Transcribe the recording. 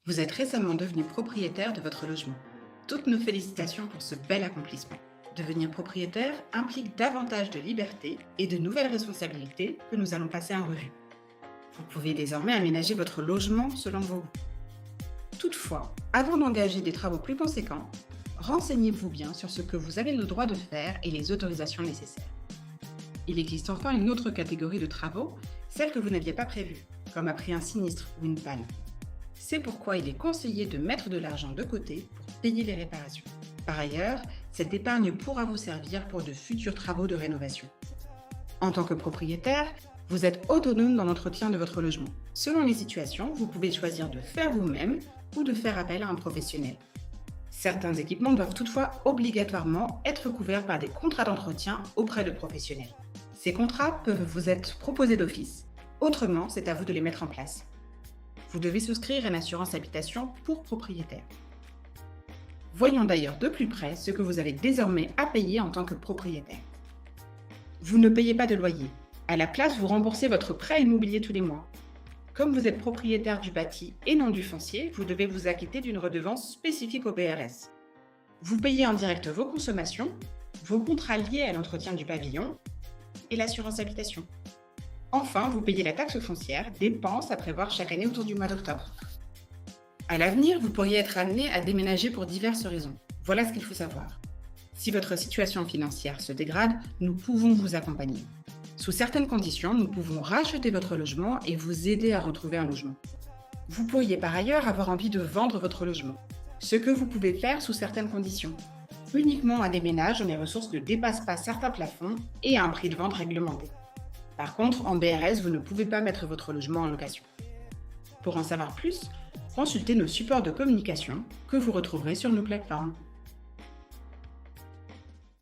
Vous êtes récemment devenu propriétaire de votre logement. Toutes nos félicitations pour ce bel accomplissement. Devenir propriétaire implique davantage de liberté et de nouvelles responsabilités que nous allons passer en revue. Vous pouvez désormais aménager votre logement selon vos goûts. Toutefois, avant d'engager des travaux plus conséquents, renseignez-vous bien sur ce que vous avez le droit de faire et les autorisations nécessaires. Il existe enfin une autre catégorie de travaux, celle que vous n'aviez pas prévue, comme après un sinistre ou une panne. C'est pourquoi il est conseillé de mettre de l'argent de côté pour payer les réparations. Par ailleurs, cette épargne pourra vous servir pour de futurs travaux de rénovation. En tant que propriétaire, vous êtes autonome dans l'entretien de votre logement. Selon les situations, vous pouvez choisir de faire vous-même ou de faire appel à un professionnel. Certains équipements doivent toutefois obligatoirement être couverts par des contrats d'entretien auprès de professionnels. Ces contrats peuvent vous être proposés d'office. Autrement, c'est à vous de les mettre en place. Vous devez souscrire une assurance habitation pour propriétaire. Voyons d'ailleurs de plus près ce que vous avez désormais à payer en tant que propriétaire. Vous ne payez pas de loyer. À la place, vous remboursez votre prêt immobilier tous les mois. Comme vous êtes propriétaire du bâti et non du foncier, vous devez vous acquitter d'une redevance spécifique au PRS. Vous payez en direct vos consommations, vos contrats liés à l'entretien du pavillon et l'assurance habitation. Enfin, vous payez la taxe foncière, dépense à prévoir chaque année autour du mois d'octobre. À l'avenir, vous pourriez être amené à déménager pour diverses raisons. Voilà ce qu'il faut savoir. Si votre situation financière se dégrade, nous pouvons vous accompagner. Sous certaines conditions, nous pouvons racheter votre logement et vous aider à retrouver un logement. Vous pourriez par ailleurs avoir envie de vendre votre logement, ce que vous pouvez faire sous certaines conditions. Uniquement à des ménages dont les ressources ne dépassent pas certains plafonds et à un prix de vente réglementé. Par contre, en BRS, vous ne pouvez pas mettre votre logement en location. Pour en savoir plus, consultez nos supports de communication que vous retrouverez sur nos plateformes.